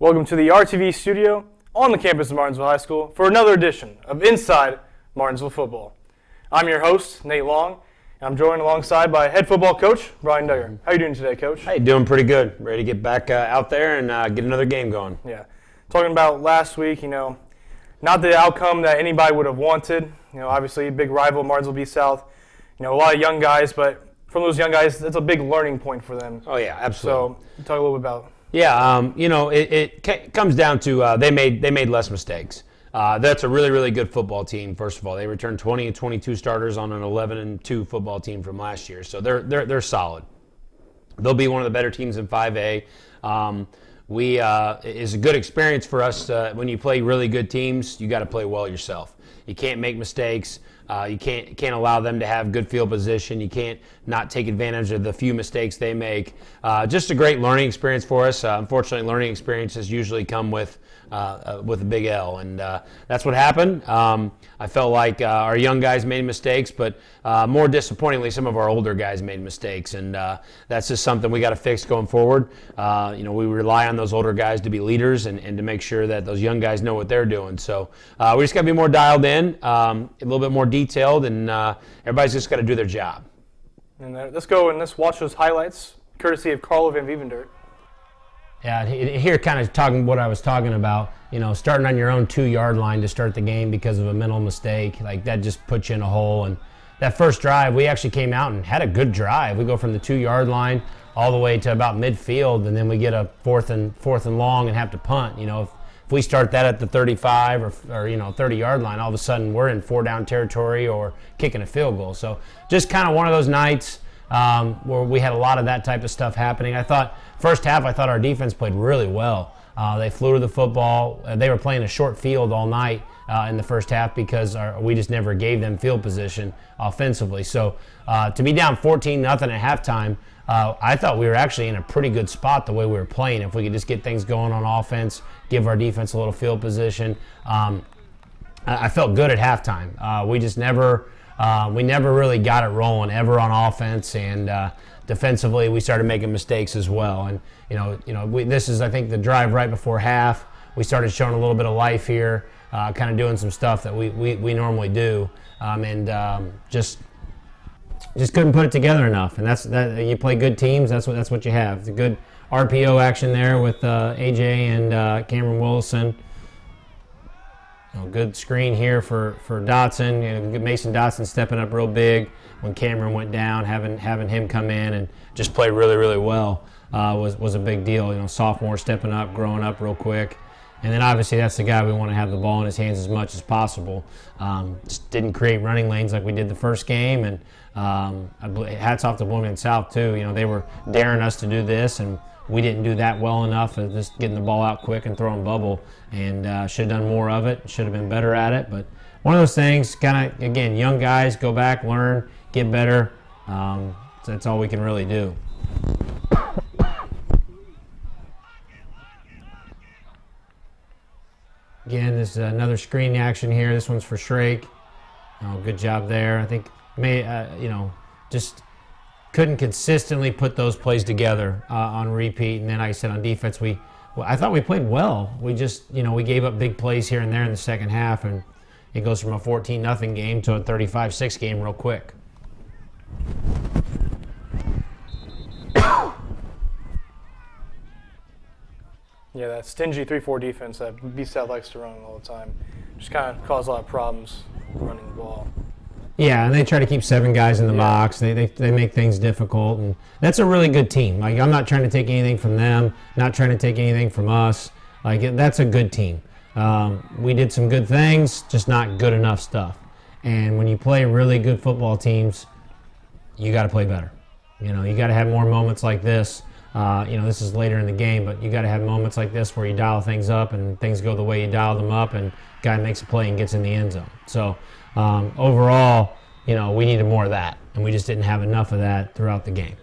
Welcome to the RTV studio on the campus of Martinsville High School for another edition of Inside Martinsville Football. I'm your host, Nate Long, and I'm joined alongside by head football coach, Brian Duggar. How are you doing today, Coach? Hey, doing pretty good. Ready to get back out there and get another game going. Yeah. Talking about last week, not the outcome that anybody would have wanted. Obviously, big rival, Martinsville South. A lot of young guys, but from those young guys, that's a big learning point for them. Oh, yeah, absolutely. So, talk a little bit about. Yeah, it comes down to they made less mistakes. That's a really, really good football team, first of all. They returned 20 and 22 starters on an 11-2 football team from last year. So they're solid. They'll be one of the better teams in 5A. It's a good experience for us. When you play really good teams, you got to play well yourself. You can't make mistakes. You can't allow them to have good field position. You can't not take advantage of the few mistakes they make. Just a great learning experience for us. Unfortunately, learning experiences usually come with a big L, and that's what happened. I felt like our young guys made mistakes, but more disappointingly, some of our older guys made mistakes, and that's just something we got to fix going forward. We rely on those older guys to be leaders and to make sure that those young guys know what they're doing. So we just got to be more dialed in, a little bit more detailed, and everybody's just got to do their job. And let's go and let's watch those highlights, courtesy of Carl Van Vievender. Yeah, here kind of talking what I was talking about, starting on your own 2-yard line to start the game because of a mental mistake, like that just puts you in a hole. And that first drive, we actually came out and had a good drive. We go from the 2-yard line all the way to about midfield, and then we get a fourth and long and have to punt. If we start that at the 35 or 30-yard line, all of a sudden we're in 4-down territory or kicking a field goal. So just kind of one of those nights where we had a lot of that type of stuff happening. First half, I thought our defense played really well. They flew to the football. They were playing a short field all night in the first half because we just never gave them field position offensively. So to be down 14-0 at halftime, I thought we were actually in a pretty good spot the way we were playing. If we could just get things going on offense, give our defense a little field position. I felt good at halftime. We just never really got it rolling ever on offense, and defensively we started making mistakes as well. And this is, I think, the drive right before half. We started showing a little bit of life here, kind of doing some stuff that we normally do, and just couldn't put it together enough. And that's you play good teams. That's what you have. The good RPO action there with AJ and Cameron Willison. Good screen here for Dotson. Mason Dotson stepping up real big when Cameron went down. Having him come in and just play really, really well was a big deal. Sophomore stepping up, growing up real quick. And then obviously that's the guy we want to have the ball in his hands as much as possible. Just didn't create running lanes like we did the first game. And hats off to Bloomington South too. They were daring us to do this, and we didn't do that well enough of just getting the ball out quick and throwing bubble, and should have done more of it, should have been better at it. But one of those things, kind of, again, young guys, go back, learn, get better. So that's all we can really do. Again, this is another screen action here. This one's for Shrake. Good job there. I think, just couldn't consistently put those plays together on repeat. And then, like I said, on defense, I thought we played well. We just, we gave up big plays here and there in the second half, and it goes from a 14-0 game to a 35-6 game real quick. Yeah, that stingy 3-4 defense that B-South likes to run all the time just kind of caused a lot of problems running the ball. Yeah, and they try to keep 7 guys in the box. They make things difficult, and that's a really good team. Like, I'm not trying to take anything from them, not trying to take anything from us. That's a good team. We did some good things, just not good enough stuff. And when you play really good football teams, you got to play better. You got to have more moments like this. This is later in the game, but you got to have moments like this where you dial things up and things go the way you dial them up, and guy makes a play and gets in the end zone. So overall, we needed more of that, and we just didn't have enough of that throughout the game.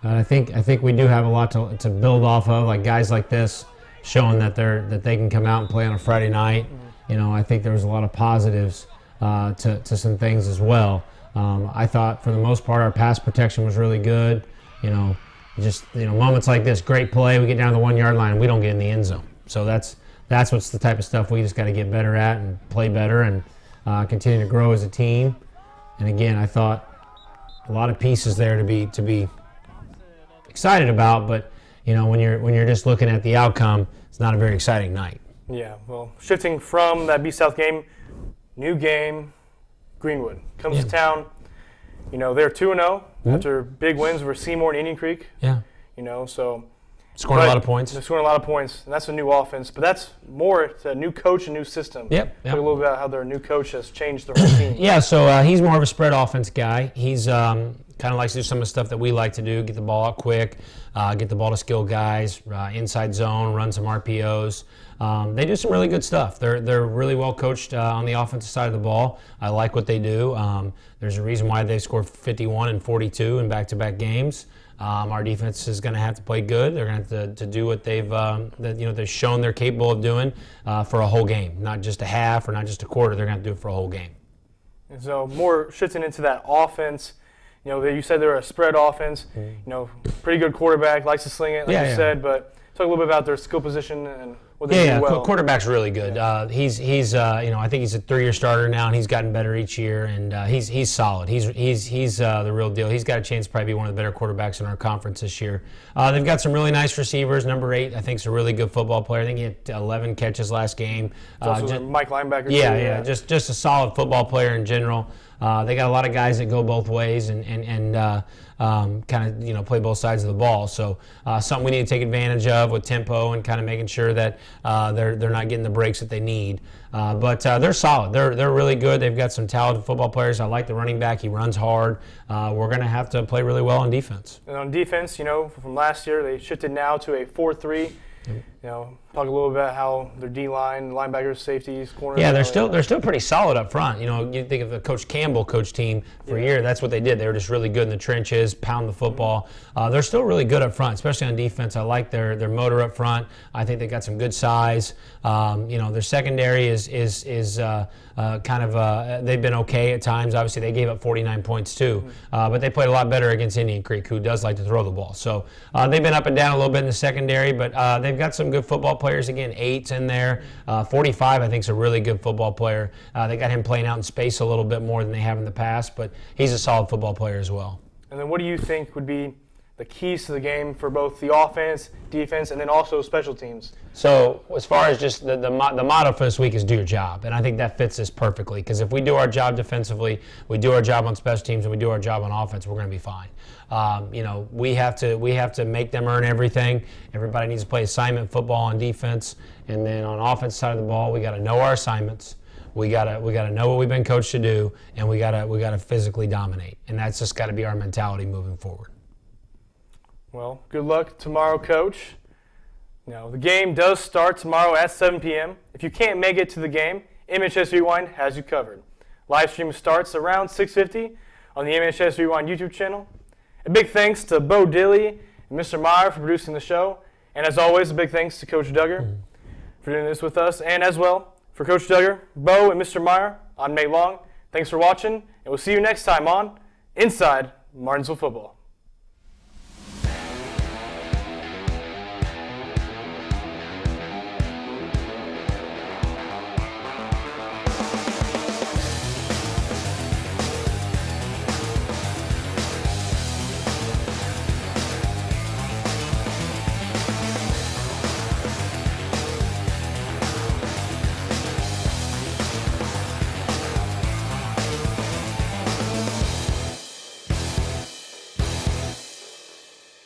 I think we do have a lot to build off of, like guys like this showing that they can come out and play on a Friday night. I think there was a lot of positives to some things as well. I thought for the most part our pass protection was really good. Moments like this, great play, we get down to the 1 yard line and we don't get in the end zone. So that's what's the type of stuff we just got to get better at and play better and continue to grow as a team. And again, I thought a lot of pieces there to be excited about, but when you're just looking at the outcome, it's not a very exciting night. Yeah, well, shifting from that B-South game, new game, Greenwood comes to town. They're 2-0 after big wins over Seymour and Indian Creek. Yeah. So scoring a lot of points. They're scoring a lot of points, and that's a new offense. But that's more to a new coach and new system. Yep. Talk a little bit about how their new coach has changed their whole team. Yeah, so he's more of a spread offense guy. He's kind of likes to do some of the stuff that we like to do, get the ball out quick, get the ball to skilled guys, inside zone, run some RPOs. They do some really good stuff. They're really well coached on the offensive side of the ball. I like what they do. There's a reason why they scored 51 and 42 in back-to-back games. Our defense is going to have to play good. They're going to have to do what they've shown they're capable of doing for a whole game, not just a half or not just a quarter. They're going to have to do it for a whole game. And so more shifting into that offense. You said they're a spread offense. Pretty good quarterback, likes to sling it, like you said. But talk a little bit about their skill position and what they do well. Quarterback's really good. He's I think he's a 3-year starter now, and he's gotten better each year. And he's solid. He's the real deal. He's got a chance to probably be one of the better quarterbacks in our conference this year. They've got some really nice receivers. Number 8, I think, is a really good football player. I think he had 11 catches last game. Also Mike linebacker. Yeah. Just a solid football player in general. They got a lot of guys that go both ways and kind of play both sides of the ball. So something we need to take advantage of with tempo and kind of making sure that they're not getting the breaks that they need. But they're solid. They're really good. They've got some talented football players. I like the running back. He runs hard. We're going to have to play really well on defense. And on defense, from last year, they shifted now to a 4-3. Talk a little bit about how their D-line, linebackers, safeties, corners. Yeah, they're still pretty solid up front. You think of the Coach Campbell coach team for a year. That's what they did. They were just really good in the trenches, pound the football. They're still really good up front, especially on defense. I like their motor up front. I think they got some good size. Their secondary is they've been okay at times. Obviously, they gave up 49 points too, but they played a lot better against Indian Creek, who does like to throw the ball. So they've been up and down a little bit in the secondary, but they've got some good football players. Again, 8's in there. 45, I think, is a really good football player. They got him playing out in space a little bit more than they have in the past, but he's a solid football player as well. And then what do you think would be the keys to the game for both the offense, defense, and then also special teams? So as far as just the motto for this week is do your job, and I think that fits this perfectly, because if we do our job defensively, we do our job on special teams, and we do our job on offense, we're going to be fine. We have to make them earn everything. Everybody needs to play assignment football on defense, and then on offense side of the ball, we got to know our assignments. We gotta know what we've been coached to do, and we gotta physically dominate, and that's just got to be our mentality moving forward. Well, good luck tomorrow, Coach. The game does start tomorrow at 7 p.m. If you can't make it to the game, MHS Rewind has you covered. Live stream starts around 6:50 on the MHS Rewind YouTube channel. A big thanks to Bo Dilly and Mr. Meyer for producing the show. And as always, a big thanks to Coach Duggar for doing this with us. And as well, for Coach Duggar, Bo, and Mr. Meyer, I'm Nate Long. Thanks for watching, and we'll see you next time on Inside Martinsville Football.